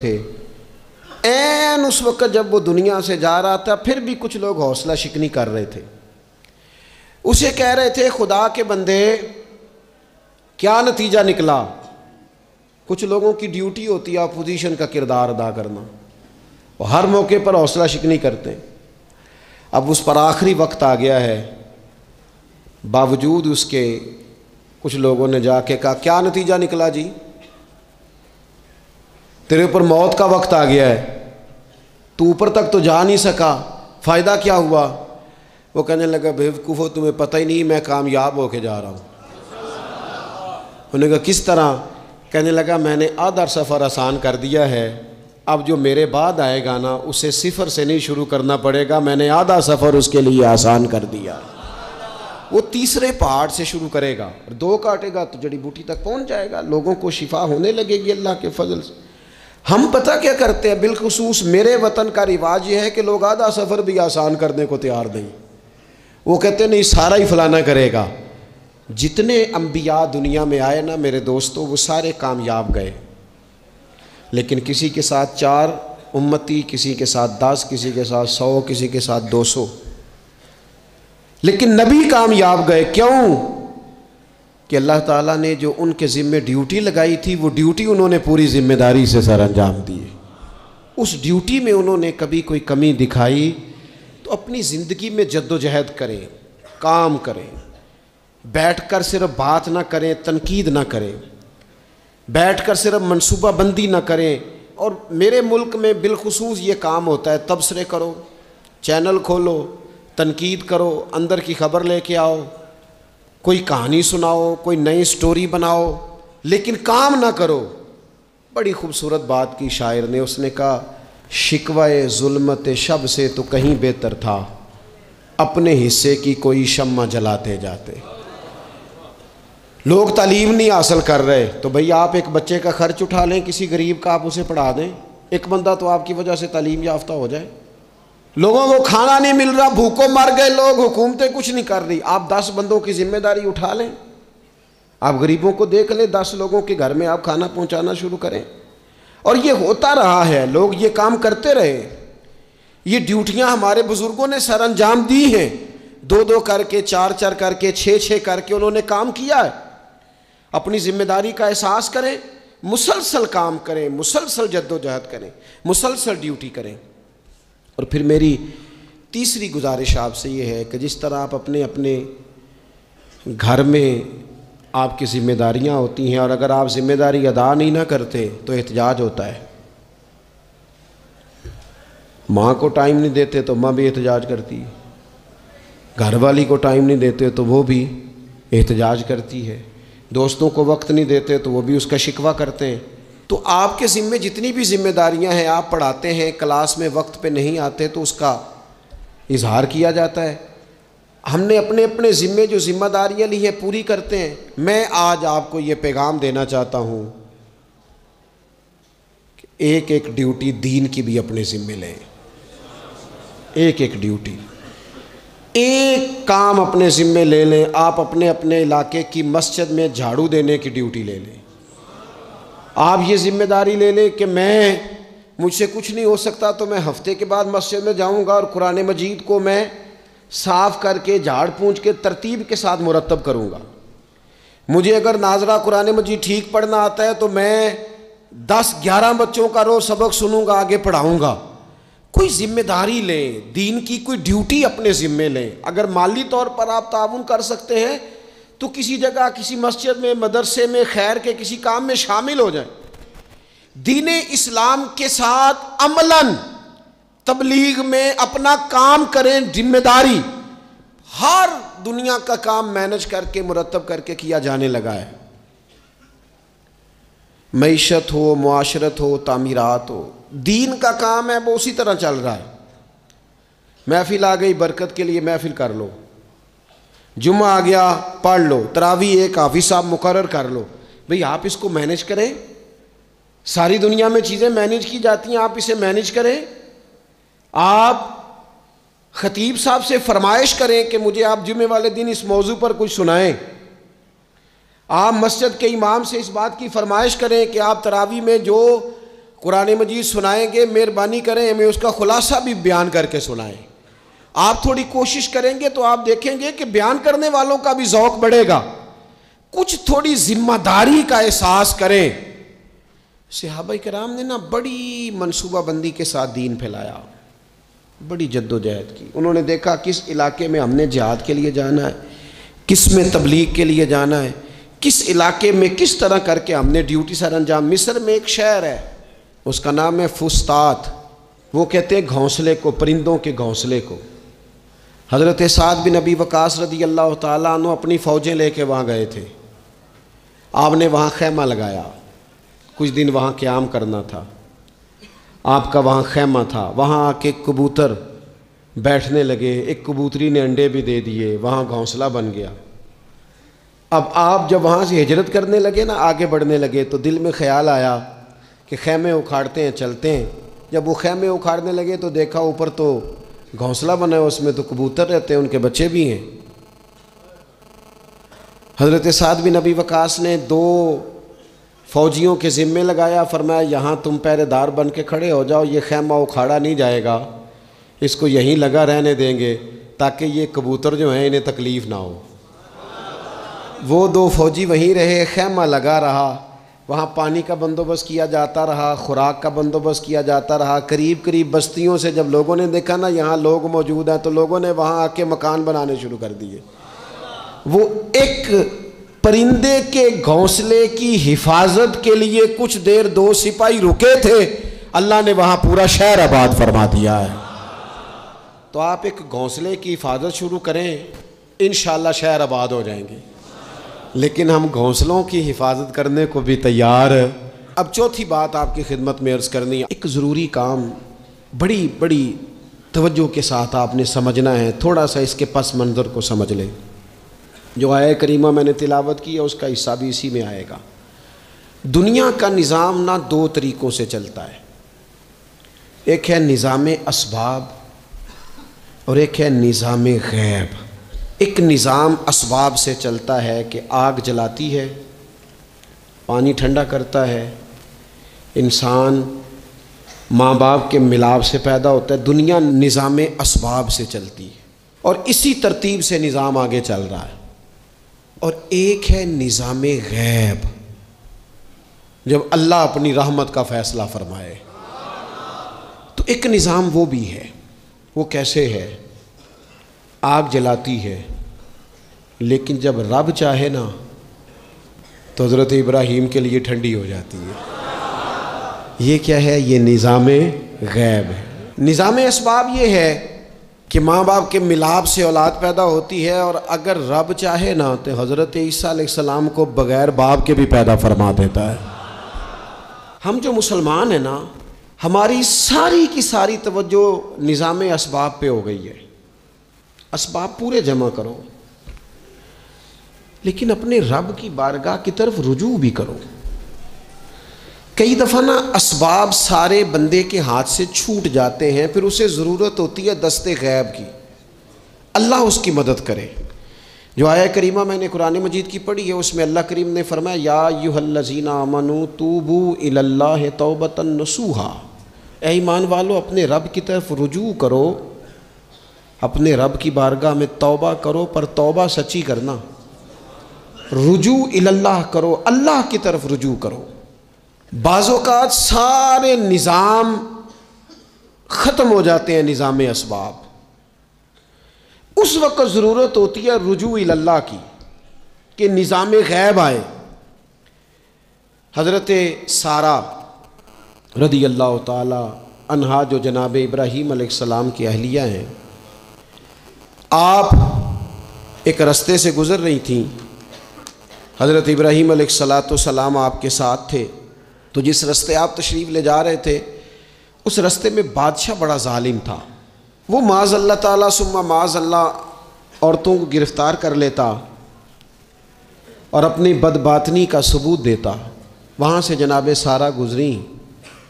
थे। ऐन उस वक्त जब वो दुनिया से जा रहा था, फिर भी कुछ लोग हौसला शिकनी कर रहे थे। उसे कह रहे थे, खुदा के बंदे क्या नतीजा निकला। कुछ लोगों की ड्यूटी होती है अपोजिशन का किरदार अदा करना, वो हर मौके पर हौसला शिकनी करते हैं। अब उस पर आखिरी वक्त आ गया है, बावजूद उसके कुछ लोगों ने जाके कहा, क्या नतीजा निकला जी, तेरे ऊपर मौत का वक्त आ गया है, तू ऊपर तक तो जा नहीं सका, फ़ायदा क्या हुआ। वो कहने लगा, बेवकूफ़ो तुम्हें पता ही नहीं मैं कामयाब होके जा रहा हूँ। उन्होंने कहा किस तरह। कहने लगा, मैंने आधा सफ़र आसान कर दिया है, अब जो मेरे बाद आएगा ना उसे सिफर से नहीं शुरू करना पड़ेगा, मैंने आधा सफ़र उसके लिए आसान कर दिया। वो तीसरे पहाड़ से शुरू करेगा और 2 काटेगा तो जड़ी बूटी तक पहुँच जाएगा, लोगों को शिफा होने लगेगी अल्लाह के फजल से। हम पता क्या करते हैं, बिलखुसूस मेरे वतन का रिवाज ये है कि लोग आधा सफ़र भी आसान करने को तैयार नहीं। वो कहते नहीं सारा ही फलाना करेगा। जितने अंबिया दुनिया में आए ना मेरे दोस्तों, वो सारे कामयाब गए, लेकिन किसी के साथ 4 उम्मती, किसी के साथ 10, किसी के साथ 100, किसी के साथ 200, लेकिन नबी कामयाब गए। क्यों? कि अल्लाह ताला ने जो उनके ज़िम्मे ड्यूटी लगाई थी, वो ड्यूटी उन्होंने पूरी ज़िम्मेदारी से सर अंजाम दिए। उस ड्यूटी में उन्होंने कभी कोई कमी दिखाई तो अपनी ज़िंदगी में जद्दोजहद करें, काम करें, बैठकर सिर्फ बात ना करें, तनकीद ना करें, बैठकर सिर्फ मनसूबा बंदी ना करें। और मेरे मुल्क में बिलखुसूस ये काम होता है, तबसरे करो, चैनल खोलो, तनकीद करो, अंदर की खबर लेके आओ, कोई कहानी सुनाओ, कोई नई स्टोरी बनाओ, लेकिन काम ना करो। बड़ी खूबसूरत बात की शायर ने, उसने कहा, शिकवाए जुल्मत शब से तो कहीं बेहतर था, अपने हिस्से की कोई शम्मा जलाते जाते। लोग तालीम नहीं हासिल कर रहे तो भई आप एक बच्चे का खर्च उठा लें, किसी गरीब का आप उसे पढ़ा दें, एक बंदा तो आपकी वजह से तालीम याफ्ता हो जाए। लोगों को खाना नहीं मिल रहा, भूखों मर गए लोग, हुकूमतें कुछ नहीं कर रही, आप 10 बंदों की जिम्मेदारी उठा लें, आप गरीबों को देख लें, 10 लोगों के घर में आप खाना पहुंचाना शुरू करें। और ये होता रहा है, लोग ये काम करते रहे, ये ड्यूटियां हमारे बुजुर्गों ने सर अंजाम दी हैं, 2-2 करके, 4-4 करके, 6-6 करके उन्होंने काम किया है। अपनी जिम्मेदारी का एहसास करें, मुसलसल काम करें, मुसलसल जद्दोजहद करें, मुसलसल ड्यूटी करें। और फिर मेरी तीसरी गुजारिश आपसे ये है कि जिस तरह आप अपने अपने घर में आपकी ज़िम्मेदारियां होती हैं, और अगर आप ज़िम्मेदारी अदा नहीं ना करते तो एहतजाज होता है। माँ को टाइम नहीं देते तो माँ भी एहतजाज करती है, घर वाली को टाइम नहीं देते तो वो भी एहतजाज करती है, दोस्तों को वक्त नहीं देते तो वो भी उसका शिकवा करते हैं। तो आपके ज़िम्मे जितनी भी जिम्मेदारियां हैं, आप पढ़ाते हैं, क्लास में वक्त पे नहीं आते तो उसका इजहार किया जाता है। हमने अपने अपने ज़िम्मे जो जिम्मेदारियां ली हैं पूरी करते हैं। मैं आज आपको ये पैगाम देना चाहता हूँ कि एक एक ड्यूटी दीन की भी अपने ज़िम्मे लें, एक एक ड्यूटी, एक काम अपने ज़िम्मे ले लें। आप अपने अपने इलाके की मस्जिद में झाड़ू देने की ड्यूटी ले लें। आप ये जिम्मेदारी ले लें कि मुझसे कुछ नहीं हो सकता तो मैं हफ्ते के बाद मस्जिद में जाऊंगा और कुरान मजीद को मैं साफ़ करके, झाड़ पूंछ के, तरतीब के साथ मुरतब करूंगा। मुझे अगर नाजरा कुरान मजीद ठीक पढ़ना आता है तो मैं 10-11 बच्चों का रोज़ सबक सुनूंगा, आगे पढ़ाऊंगा। कोई जिम्मेदारी लें, दीन की कोई ड्यूटी अपने ज़िम्मे लें। अगर माली तौर पर आप ताउन कर सकते हैं तो किसी जगह, किसी मस्जिद में, मदरसे में, खैर के किसी काम में शामिल हो जाएं। दीन इस्लाम के साथ अमलन तबलीग में अपना काम करें। जिम्मेदारी हर दुनिया का काम मैनेज करके, मुरतब करके किया जाने लगा है। मईशत हो, मुआशरत हो, तामीरात हो, दीन का काम है वो उसी तरह चल रहा है। महफिल आ गई, बरकत के लिए महफिल कर लो, जुम्मा आ गया पढ़ लो, तरावी एक हाफिज साहब मुकर्रर कर लो। भाई आप इसको मैनेज करें, सारी दुनिया में चीज़ें मैनेज की जाती हैं, आप इसे मैनेज करें। आप खतीब साहब से फरमाइश करें कि मुझे आप जुम्मे वाले दिन इस मौजू पर कुछ सुनाएं। आप मस्जिद के इमाम से इस बात की फरमाइश करें कि आप तरावी में जो कुरान मजीद सुनाएंगे, मेहरबानी करें हमें उसका खुलासा भी बयान करके सुनाएं। आप थोड़ी कोशिश करेंगे तो आप देखेंगे कि बयान करने वालों का भी ज़ौक़ बढ़ेगा। कुछ थोड़ी जिम्मेदारी का एहसास करें। सहाबाए किराम ने ना बड़ी मनसूबाबंदी के साथ दीन फैलाया, बड़ी जद्दोजहद की। उन्होंने देखा किस इलाके में हमने जिहाद के लिए जाना है, किस में तबलीग के लिए जाना है, किस इलाके में किस तरह करके हमने ड्यूटी सर अंजाम। मिस्र में एक शहर है, उसका नाम है फुस्तात। वो कहते हैं घोंसले को, परिंदों के घोंसले को। हज़रत साद बिन अबी वक़ास रदी अल्लाह ताला अन्हु अपनी फ़ौजें लेके वहाँ गए थे। आपने वहाँ खैमा लगाया, कुछ दिन वहाँ क़याम करना था। आपका वहाँ खैमा था, वहाँ आके कबूतर बैठने लगे। एक कबूतरी ने अंडे भी दे दिए, वहाँ घोंसला बन गया। अब आप जब वहाँ से हिजरत करने लगे ना, आगे बढ़ने लगे, तो दिल में ख्याल आया कि खैमे उखाड़ते हैं, चलते हैं। जब वो खैमे उखाड़ने लगे तो देखा ऊपर तो घोंसला बना है, उसमें तो कबूतर रहते हैं, उनके बच्चे भी हैं। हज़रत साद बिन अबी वक़ास ने 2 फ़ौजियों के ज़िम्मे लगाया, फरमाया यहाँ तुम पहरेदार बन के खड़े हो जाओ, ये खैमा उखाड़ा नहीं जाएगा, इसको यहीं लगा रहने देंगे ताकि ये कबूतर जो हैं इन्हें तकलीफ़ ना हो। वो 2 फ़ौजी वहीं रहे, खैमा लगा रहा, वहाँ पानी का बंदोबस्त किया जाता रहा, खुराक का बंदोबस्त किया जाता रहा। करीब करीब बस्तियों से जब लोगों ने देखा ना यहाँ लोग मौजूद हैं, तो लोगों ने वहाँ आके मकान बनाने शुरू कर दिए। वो एक परिंदे के घोंसले की हिफाजत के लिए कुछ देर 2 सिपाही रुके थे, अल्लाह ने वहाँ पूरा शहर आबाद फरमा दिया है। तो आप एक घोंसले की हिफाजत शुरू करें, इंशाअल्लाह शहर आबाद हो जाएंगे। लेकिन हम घोंसलों की हिफाजत करने को भी तैयार है। अब चौथी बात आपकी खिदमत में अर्ज़ करनी है, एक ज़रूरी काम बड़ी बड़ी तवज्जो के साथ आपने समझना है। थोड़ा सा इसके पस मंज़र को समझ लें। जो आया करीमा मैंने तिलावत की है उसका हिस्सा भी इसी में आएगा। दुनिया का निज़ाम ना 2 तरीक़ों से चलता है, एक है निज़ाम असबाब और एक है निज़ाम गैब। एक निज़ाम असबाब से चलता है कि आग जलाती है, पानी ठंडा करता है, इंसान माँ बाप के मिलाप से पैदा होता है। दुनिया निज़ाम असबाब से चलती है और इसी तरतीब से निज़ाम आगे चल रहा है। और एक है निज़ाम गैब, जब अल्लाह अपनी रहमत का फ़ैसला फरमाए। तो एक निज़ाम वो भी है। वो कैसे है? आग जलाती है, लेकिन जब रब चाहे ना तो हज़रत इब्राहीम के लिए ठंडी हो जाती है। ये क्या है? ये निज़ाम गैब है। निज़ाम असबाब ये है कि माँ बाप के मिलाप से औलाद पैदा होती है, और अगर रब चाहे ना तो हज़रत ईसा अलैहिस्सलाम को बग़ैर बाप के भी पैदा फरमा देता है। हम जो मुसलमान हैं ना, हमारी सारी की सारी तवज्जो निज़ाम असबाब पे हो गई है। असबाब पूरे जमा करो, लेकिन अपने रब की बारगाह की तरफ रुजू भी करो। कई दफ़ा ना असबाब सारे बंदे के हाथ से छूट जाते हैं, फिर उसे ज़रूरत होती है दस्ते गैब की, अल्लाह उसकी मदद करे। जो आया करीमा मैंने कुरान मजीद की पढ़ी है, उसमें अल्लाह करीम ने फरमाया, या अय्युहल्लज़ीना आमनू तूबू इलल्लाहि तौबतन नसूहा। ऐ ईमान वालो, अपने रब की तरफ रुजू करो, अपने रब की बारगाह में तौबा करो, पर तौबा सच्ची करना। रुजू इलल्लाह करो, अल्लाह की तरफ रुजू करो। बाज़ौक़ात सारे निज़ाम ख़त्म हो जाते हैं, निज़ाम असबाब। उस वक्त ज़रूरत होती है रुजू इलल्लाह की, कि निज़ाम गैब आए। हज़रत सारा रदी अल्लाह ताला अन्हा, जो जनाब इब्राहीम अलैहिस्सलाम की अहलिया हैं, आप एक रास्ते से गुज़र रही थीं। हज़रत इब्राहीम अलैहिस्सलाम आपके साथ थे। तो जिस रास्ते आप तशरीफ़ ले जा रहे थे, उस रास्ते में बादशाह बड़ा ज़ालिम था। वो माज़अल्लाह ताला सुम्मा माज़अल्लाह औरतों को गिरफ़्तार कर लेता और अपनी बदबातनी का सबूत देता। वहाँ से जनाब सारा गुज़री।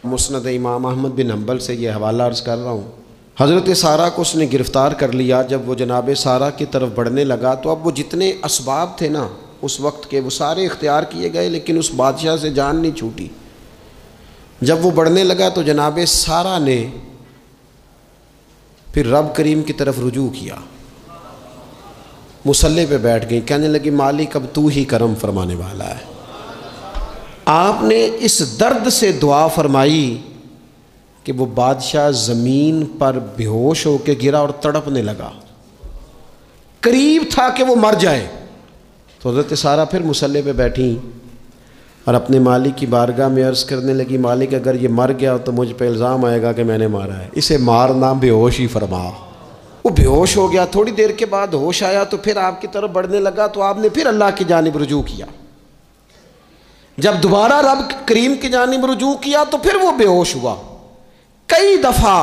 मुस्नद इमाम अहमद बिन हम्बल से ये हवाला अर्ज़ कर रहा हूँ। हज़रत सारा को उसने गिरफ़्तार कर लिया। जब वो जनाब सारा की तरफ बढ़ने लगा, तो अब वो जितने असबाब थे ना उस वक्त के, वो सारे इख्तियार किए गए, लेकिन उस बादशाह से जान नहीं छूटी। जब वो बढ़ने लगा तो जनाब सारा ने फिर रब करीम की तरफ रुजू किया, मुसल्ले पे बैठ गई, कहने लगी मालिक अब तू ही करम फरमाने वाला है। आपने इस दर्द से दुआ फरमाई कि वो बादशाह ज़मीन पर बेहोश होकर गिरा और तड़पने लगा, करीब था कि वो मर जाए। तो हज़रत सारा फिर मुसल्ले पे बैठी और अपने मालिक की बारगाह में अर्ज़ करने लगी, मालिक अगर ये मर गया तो मुझ पे इल्ज़ाम आएगा कि मैंने मारा है, इसे मारना बेहोश ही फरमा। वो बेहोश हो गया, थोड़ी देर के बाद होश आया तो फिर आपकी तरफ बढ़ने लगा, तो आपने फिर अल्लाह की जानिब रुजू किया। जब दोबारा रब करीम की जानिब रुजू किया तो फिर वो बेहोश हुआ। कई दफ़ा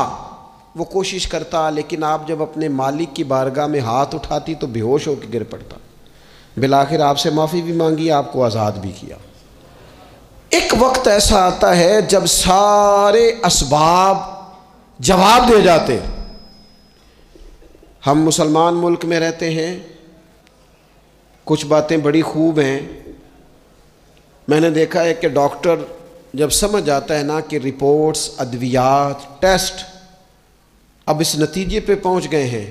वो कोशिश करता, लेकिन आप जब अपने मालिक की बारगाह में हाथ उठाती तो बेहोश होकर गिर पड़ता। बिलाखिर आपसे माफ़ी भी मांगी, आपको आज़ाद भी किया। एक वक्त ऐसा आता है जब सारे असबाब जवाब दे जाते। हम मुसलमान मुल्क में रहते हैं, कुछ बातें बड़ी खूब हैं। मैंने देखा है कि डॉक्टर जब समझ आता है ना कि रिपोर्ट्स, अद्वियात, टेस्ट अब इस नतीजे पे पहुंच गए हैं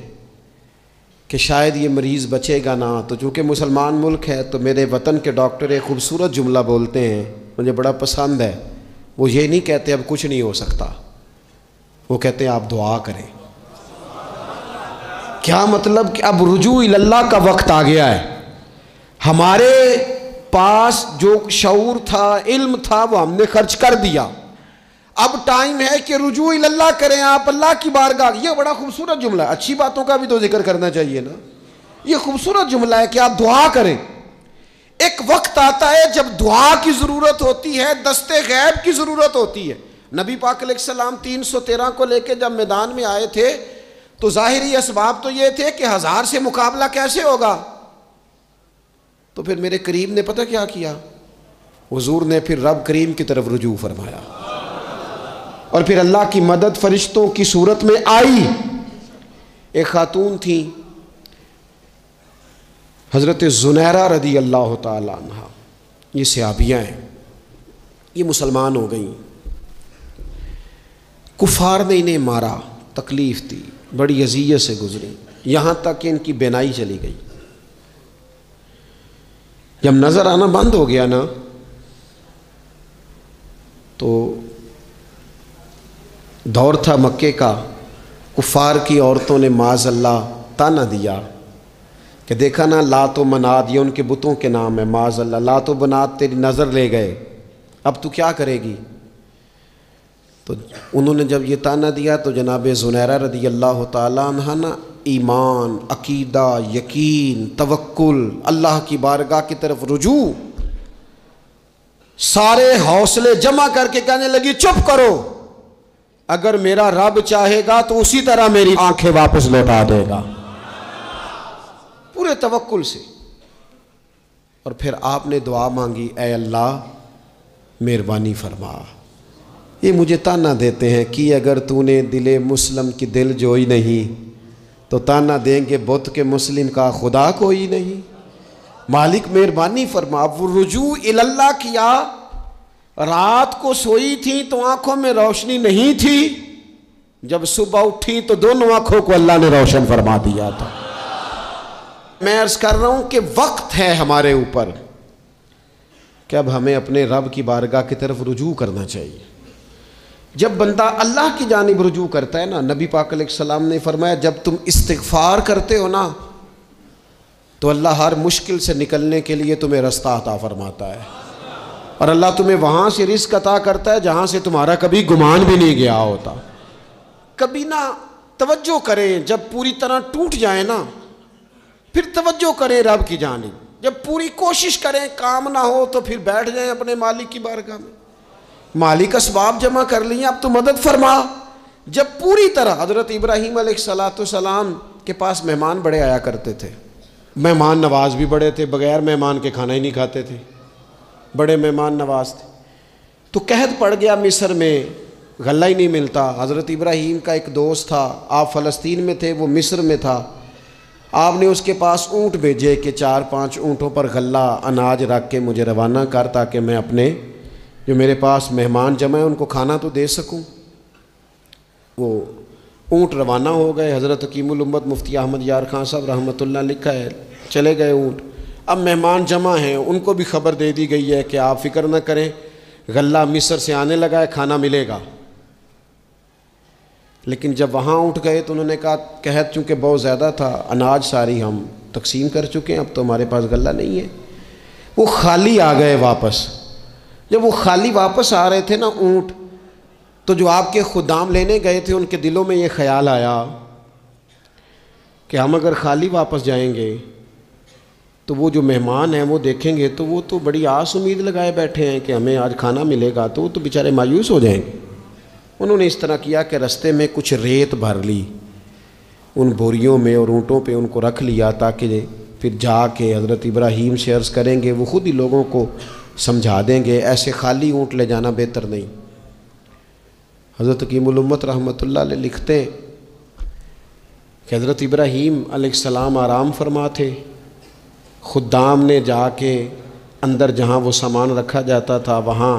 कि शायद ये मरीज़ बचेगा ना, तो चूँकि मुसलमान मुल्क है तो मेरे वतन के डॉक्टर एक ख़ूबसूरत जुमला बोलते हैं, मुझे बड़ा पसंद है। वो ये नहीं कहते अब कुछ नहीं हो सकता, वो कहते हैं आप दुआ करें। क्या मतलब कि अब रुजू इल्लाह का वक्त आ गया है। हमारे पास जो शऊर था, इल्म था, वो हमने खर्च कर दिया। अब टाइम है कि रुजू इल्लाह करें, आप अल्लाह की बारगाह। ये बड़ा खूबसूरत जुमला है, अच्छी बातों का भी तो जिक्र करना चाहिए ना। ये खूबसूरत जुमला है कि आप दुआ करें। एक वक्त आता है जब दुआ की ज़रूरत होती है, दस्ते गैब की ज़रूरत होती है। नबी पाक अलैहिस्सलाम 313 को लेके जब मैदान में आए थे तो ज़ाहिरी असबाब तो ये थे कि 1000 से मुकाबला कैसे होगा। तो फिर मेरे करीम ने पता क्या किया, हुजूर ने फिर रब करीम की तरफ रुजू फरमाया और फिर अल्लाह की मदद फरिश्तों की सूरत में आई। एक खातून थी हज़रत ज़ुनैरा रदी अल्लाह ताला अन्हा, ये सहाबियाँ हैं, ये मुसलमान हो गई। कुफार ने इन्हें मारा, तकलीफ़ थी, बड़ी अज़ियत से गुजरी, यहाँ तक कि इनकी बेनाई चली गई। जब नज़र आना बंद हो गया ना तो दौर था मक्के का, कुफार की औरतों ने माज़अल्लाह ताना दिया कि देखा ना लात व मनात, ये उनके बुतों के नाम है, माज़अल्लाह लात व मनात तेरी नज़र ले गए, अब तू क्या करेगी। तो उन्होंने जब ये ताना दिया तो जनाब ज़ुनैरा रदी अल्लाह ताला अन्हा ना ईमान, अकीदा, यकीन, तवक्कुल, अल्लाह की बारगाह की तरफ रुजू, सारे हौसले जमा करके कहने लगी चुप करो, अगर मेरा रब चाहेगा तो उसी तरह मेरी आंखें वापस लौटा देगा, पूरे तवक्कुल से। और फिर आपने दुआ मांगी, ऐ अल्लाह मेहरबानी फरमा, ये मुझे ताना देते हैं कि अगर तूने दिले मुस्लिम की दिल जोई नहीं तो ताना देंगे बुत के मुस्लिम का खुदा कोई नहीं। मालिक मेहरबानी फरमा। वो रुजू इल्लाह किया, रात को सोई थी तो आंखों में रोशनी नहीं थी, जब सुबह उठी तो दोनों आंखों को अल्लाह ने रोशन फरमा दिया था। मैं अर्ज कर रहा हूं कि वक्त है हमारे ऊपर कि अब हमें अपने रब की बारगाह की तरफ रुजू करना चाहिए। जब बंदा अल्लाह की जानिब रुजू करता है ना, नबी पाक अलैहिस्सलाम ने फरमाया जब तुम इस्तिग़फ़ार करते हो ना तो अल्लाह हर मुश्किल से निकलने के लिए तुम्हें रास्ता अता फरमाता है, और अल्लाह तुम्हें वहाँ से रिज़्क़ अता करता है जहाँ से तुम्हारा कभी गुमान भी नहीं गया होता। कभी ना तवज्जो करें, जब पूरी तरह टूट जाए ना फिर तवज्जो करें रब की जानिब। जब पूरी कोशिश करें काम ना हो तो फिर बैठ जाएं अपने मालिक की बारगाह में, मालिक असबाब जमा कर लिए, अब तो मदद फरमा। जब पूरी तरह हज़रत इब्राहीम अलैहिस्सलाम के पास मेहमान बड़े आया करते थे, मेहमान नवाज भी बड़े थे, बग़ैर मेहमान के खाना ही नहीं खाते थे, बड़े मेहमान नवाज थे। तो कहत पड़ गया मिस्र में गल्ला ही नहीं मिलता। हज़रत इब्राहीम का एक दोस्त था, आप फ़लस्तीन में थे, वो मिस्र में था। आपने उसके पास ऊँट भेजे कि 4-5 ऊँटों पर गल्ला अनाज रख के मुझे रवाना कर ताकि मैं अपने जो मेरे पास मेहमान जमा है उनको खाना तो दे सकूं। वो ऊँट रवाना हो गए। हज़रत हकीमुल उम्मत मुफ्ती अहमद यार खान साहब रहमतुल्लाह लिखा है, चले गए ऊँट। अब मेहमान जमा हैं, उनको भी खबर दे दी गई है कि आप फ़िक्र न करें, गल्ला मिस्र से आने लगा है, खाना मिलेगा। लेकिन जब वहाँ उठ गए तो उन्होंने कहा, कहत चूँकि बहुत ज़्यादा था, अनाज सारी हम तकसीम कर चुके हैं, अब तो हमारे पास गल्ला नहीं है। वो खाली आ गए वापस। जब वो खाली वापस आ रहे थे ना ऊँट, तो जो आपके खुदाम लेने गए थे उनके दिलों में ये ख्याल आया कि हम अगर खाली वापस जाएंगे तो वो जो मेहमान हैं वो देखेंगे तो वो तो बड़ी आस उम्मीद लगाए बैठे हैं कि हमें आज खाना मिलेगा, तो वो तो बेचारे मायूस हो जाएंगे। उन्होंने इस तरह किया कि रास्ते में कुछ रेत भर ली उन बोरियों में और ऊँटों पे उनको रख लिया, ताकि फिर जाके हज़रत इब्राहीम से अर्ज़ करेंगे, वो ख़ुद ही लोगों को समझा देंगे, ऐसे खाली ऊँट ले जाना बेहतर नहीं। हज़रत हकीमुल उम्मत रहमतुल्लाह अलैह लिखते हैं कि हज़रत इब्राहीम अलैहिस्सलाम आराम फरमा थे। खुदाम ने जाके अंदर जहाँ वो सामान रखा जाता था वहाँ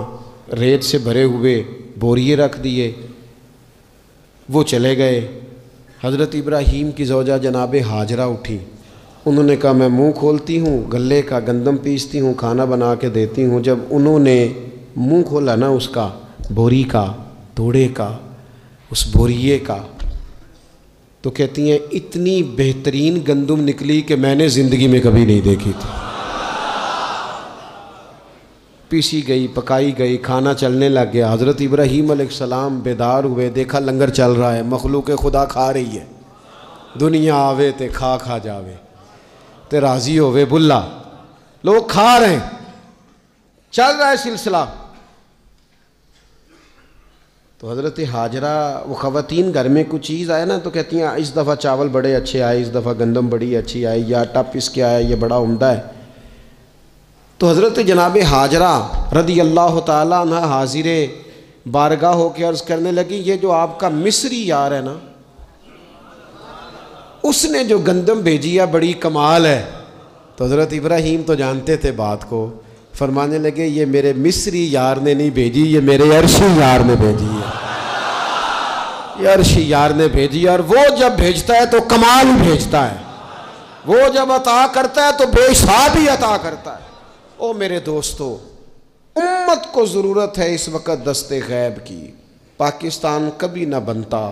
रेत से भरे हुए बोरिए रख दिए, वो चले गए। हज़रत इब्राहीम की ज़ौजा जनाब हाजरा उठी, उन्होंने कहा मैं मुंह खोलती हूँ, गले का गंदम पीसती हूँ, खाना बना के देती हूँ। जब उन्होंने मुंह खोला ना उसका, बोरी का, तोड़े का, उस बोरिए का, तो कहती हैं इतनी बेहतरीन गंदम निकली कि मैंने ज़िंदगी में कभी नहीं देखी थी। पीसी गई, पकाई गई, खाना चलने लग गया। हज़रत इब्राहीम अलैहिस्सलाम बेदार हुए, देखा लंगर चल रहा है, मखलूक खुदा खा रही है। दुनिया आवे ते खा खा जावे, ते राज़ी होवे बुल्ला, लोग खा रहे हैं, चल रहा है सिलसिला। तो हज़रत हाजरा, वो ख़वातीन घर में कुछ चीज़ आए ना तो कहती हैं इस दफ़ा चावल बड़े अच्छे आए, इस दफ़ा गंदम बड़ी अच्छी आई, या आटा पिस के आया, ये बड़ा उम्दा है। तो हज़रत जनाब हाजरा रदी अल्लाह ताला अन्हा हाजिर बारगाह हो के अर्ज़ करने लगी, ये जो आपका मिस्री यार है ना, उसने जो गंदम भेजी है बड़ी कमाल है। तो हज़रत इब्राहीम तो जानते थे बात को, फरमाने लगे ये मेरे मिस्री यार ने नहीं भेजी, ये मेरे अरशी यार ने भेजी है, ये अरशी यार ने भेजी। और वो जब भेजता है तो कमाल भेजता है, वो जब अता करता है तो बेहिसाब ही अता करता है। ओ मेरे दोस्तों, उम्मत को ज़रूरत है इस वक्त दस्ते गैब की। पाकिस्तान कभी ना बनता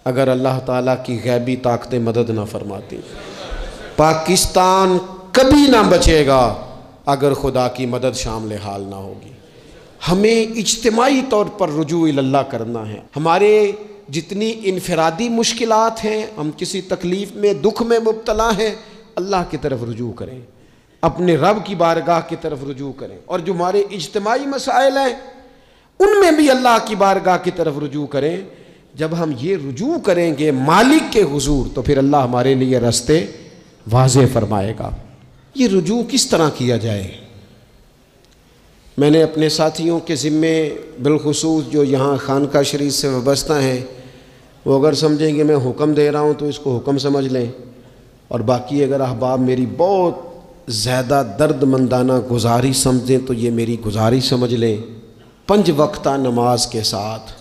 अगर अल्लाह ताला की गैबी ताकतें मदद ना फरमाती। पाकिस्तान कभी ना बचेगा अगर खुदा की मदद शामिल हाल ना होगी। हमें इज्तिमाई तौर पर रुजू इल्लाह करना है। हमारे जितनी इनफरादी मुश्किलात हैं, हम किसी तकलीफ़ में, दुख में मुब्तला हैं, अल्लाह की तरफ रुजू करें, अपने रब की बारगाह की तरफ रुजू करें। और जो हमारे इज्तिमाई मसाइल हैं उनमें भी अल्लाह की बारगाह की तरफ रुजू करें। जब हम ये रुजू करेंगे मालिक के हुजूर, तो फिर अल्लाह हमारे लिए रास्ते वाज़े फरमाएगा। ये रुजू किस तरह किया जाए? मैंने अपने साथियों के ज़िम्मे बिलखुसूस जो यहाँ खानका शरीफ से वाबस्ता हैं, वो अगर समझेंगे मैं हुक्म दे रहा हूँ तो इसको हुक्म समझ लें, और बाकी अगर अहबाब मेरी बहुत ज़्यादा दर्दमंदाना गुजारिश समझें तो ये मेरी गुजारिश समझ लें। 5 वक्ता नमाज के साथ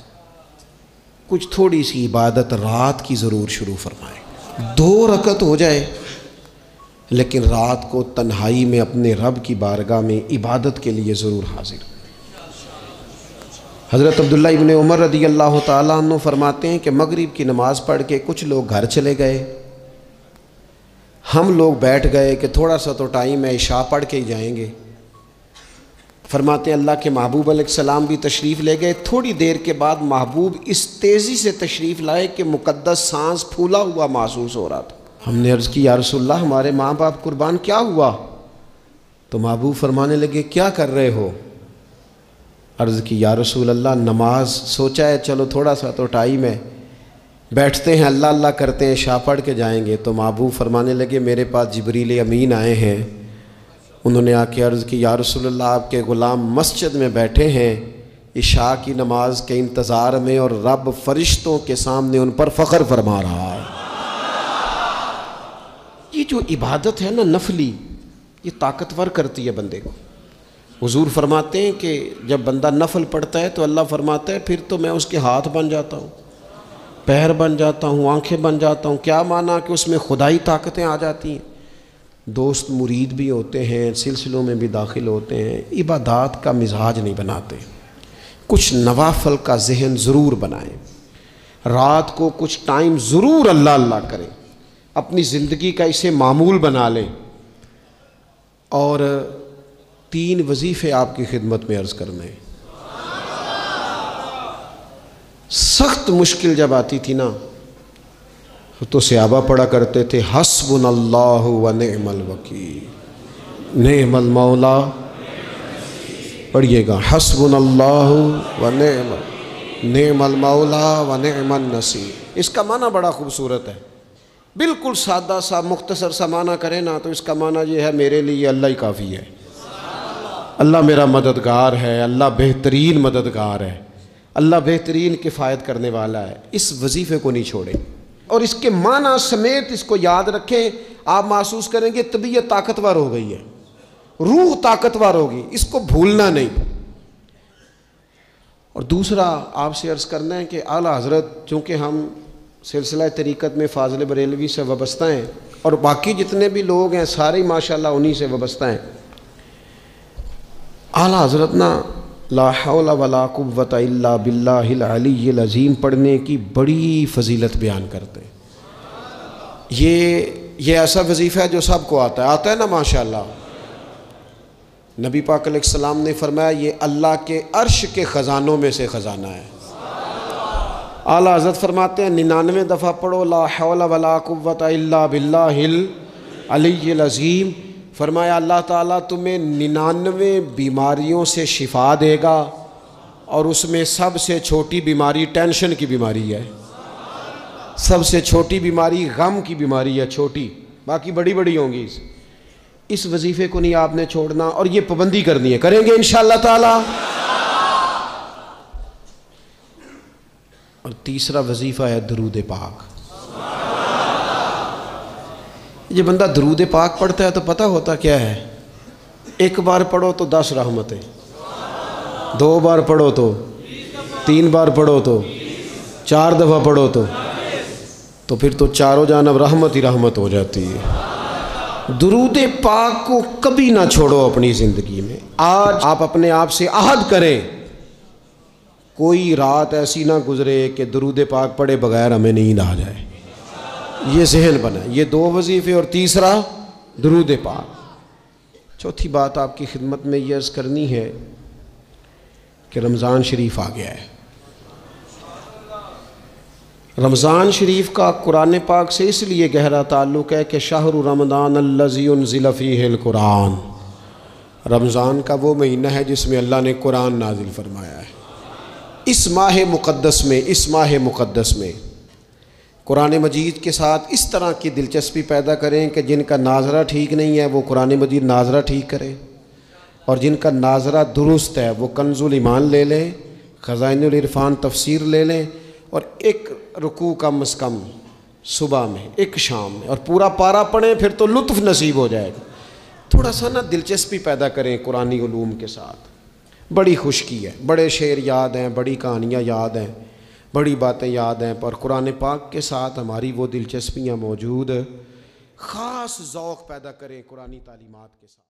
कुछ थोड़ी सी इबादत रात की ज़रूर शुरू फरमाएं। 2 रकत हो जाए, लेकिन रात को तन्हाई में अपने रब की बारगाह में इबादत के लिए ज़रूर हाजिर। हज़रत अब्दुल्ला इब्न उमर रदी अल्लाह ताला अन्हु फरमाते हैं कि मगरिब की नमाज़ पढ़ के कुछ लोग घर चले गए, हम लोग बैठ गए कि थोड़ा सा तो टाइम है, इशा पढ़ के ही जाएंगे। फरमाते हैं अल्लाह के महबूब अलैहिस्सलाम भी तशरीफ़ ले गए। थोड़ी देर के बाद महबूब इस तेज़ी से तशरीफ़ लाए कि मुक़द्दस सांस फूला हुआ महसूस हो रहा था। हमने अर्ज़ की या रसूलल्लाह हमारे माँ बाप कुर्बान, क्या हुआ? तो महबूब फरमाने लगे क्या कर रहे हो? अर्ज़ की या रसूलल्लाह नमाज, सोचा है चलो थोड़ा सा तो टाइम है, बैठते हैं अल्लाह अल्लाह करते हैं, शाह पढ़ के जाएंगे। तो महबूब फरमाने लगे मेरे पास जिब्रील अमीन आए हैं, उन्होंने आके अर्ज़ की या रसूलल्लाह आपके ग़ुलाम मस्जिद में बैठे हैं इशा की नमाज के इंतज़ार में, और रब फरिश्तों के सामने उन पर फ़ख्र फरमा रहा है। ये जो इबादत है ना नफली, ये ताकतवर करती है बंदे को। हुजूर फरमाते हैं कि जब बंदा नफल पढ़ता है तो अल्लाह फरमाता है फिर तो मैं उसके हाथ बन जाता हूँ, पैर बन जाता हूँ, आंखें बन जाता हूँ। क्या माना कि उसमें खुदाई ताकतें आ जाती हैं। दोस्त मुरीद भी होते हैं, सिलसिलों में भी दाखिल होते हैं, इबादत का मिजाज नहीं बनाते। कुछ नवाफल का जहन ज़रूर बनाएं, रात को कुछ टाइम ज़रूर अल्लाह अल्लाह करें, अपनी ज़िंदगी का इसे मामूल बना लें। और 3 वजीफ़े आपकी खिदमत में अर्ज़ करने। सख्त मुश्किल जब आती थी ना तो सहाबा पढ़ा करते थे हस्बुनल्लाहु व निअमल वकील, निअमल मौला। पढ़िएगा, हस्बुनल्लाहु व निअमल मौला व निअमन नसीर। इसका माना बड़ा खूबसूरत है। बिल्कुल सादा सा मुख्तसर सा माना करें ना तो इसका माना ये है मेरे लिए अल्लाह ही काफ़ी है, अल्लाह मेरा मददगार है, अल्लाह बेहतरीन मददगार है, अल्लाह बेहतरीन किफ़ायत करने वाला है। इस वजीफ़े को नहीं छोड़ें और इसके माना समेत इसको याद रखें। आप महसूस करेंगे तबीयत ताकतवर हो गई है, रूह ताकतवर होगी, इसको भूलना नहीं। और दूसरा आपसे अर्ज़ करना है कि आला हज़रत, चूँकि हम सिलसिला तरीक़त में फ़ाज़िल बरेलवी से वाबस्ता हैं और बाकी जितने भी लोग हैं सारे माशाअल्लाह उन्हीं से वाबस्ता हैं। आला हज़रत ना ला हौला वला कुव्वता इल्ला बिल्लाहिल अलीय्यिल अज़ीम पढ़ने की बड़ी फ़जीलत बयान करते हैं। ये ऐसा वजीफ़ा है जो सबको आता है ना माशाअल्लाह। नबी पाक अलैहिस्सलाम ने फरमाया ये अल्लाह के अर्श के ख़जानों में से ख़जाना है। आला हज़रत फरमाते हैं 99 दफ़ा पढ़ो ला हौला वला कुव्वता इल्ला बिल्लाहिल अलीय्यिल अज़ीम। फरमाया अल्लाह ताला तुम्हें 99 बीमारियों से शिफा देगा और उसमें सबसे छोटी बीमारी टेंशन की बीमारी है, सबसे छोटी बीमारी गम की बीमारी है, छोटी, बाकी बड़ी बड़ी होंगी। इस वजीफ़े को नहीं आपने छोड़ना और ये पाबंदी करनी है, करेंगे इंशाअल्लाह ताला। और तीसरा वजीफ़ा है दरूद पाक। ये बंदा दरूद पाक पढ़ता है तो पता होता क्या है, एक बार पढ़ो तो 10 रहमतें, 2 बार पढ़ो तो, 3 बार पढ़ो तो, 4 दफ़ा पढ़ो तो फिर तो चारों जानब रहमत ही रहमत हो जाती है। दरूद पाक को कभी ना छोड़ो अपनी ज़िंदगी में। आज आप अपने आप से अहद करें, कोई रात ऐसी ना गुजरे कि दरूद पाक पढ़े बगैर हमें नींद आ जाए। ये जहन बना, ये 2 वजीफ़े और तीसरा दरूद पाक। चौथी बात आपकी खिदमत में ये अर्ज़ करनी है कि रमज़ान शरीफ आ गया है। रमज़ान शरीफ का कुरान पाक से इसलिए गहरा ताल्लुक़ है कि शहरु रमज़ान अल्लज़ी उन्ज़िल फ़ीहिल कुरान, रमज़ान का वो महीना है जिसमें अल्लाह ने कुरान नाजिल फरमाया है। इस माह मुक़द्दस में कुरान मजीद के साथ इस तरह की दिलचस्पी पैदा करें कि जिनका नाजरा ठीक नहीं है वो कुरान मजीद नाजरा ठीक करें, और जिनका नाजरा दुरुस्त है वो कंजुल ईमान ले लें, ख़ज़ाइनुल इरफ़ान तफसीर ले लें, और एक रुकू कम से कम सुबह में, एक शाम में, और पूरा पारा पढ़ें, फिर तो लुत्फ़ नसीब हो जाएगा। थोड़ा सा ना दिलचस्पी पैदा करें कुरानी उलूम के साथ। बड़ी खुशकी है, बड़े शेर याद हैं, बड़ी कहानियाँ याद हैं, बड़ी बातें याद हैं, पर कुरान पाक के साथ हमारी वो दिलचस्पियाँ मौजूद। ख़ास ज़ौक़ पैदा करें कुरानी तालीमात के साथ।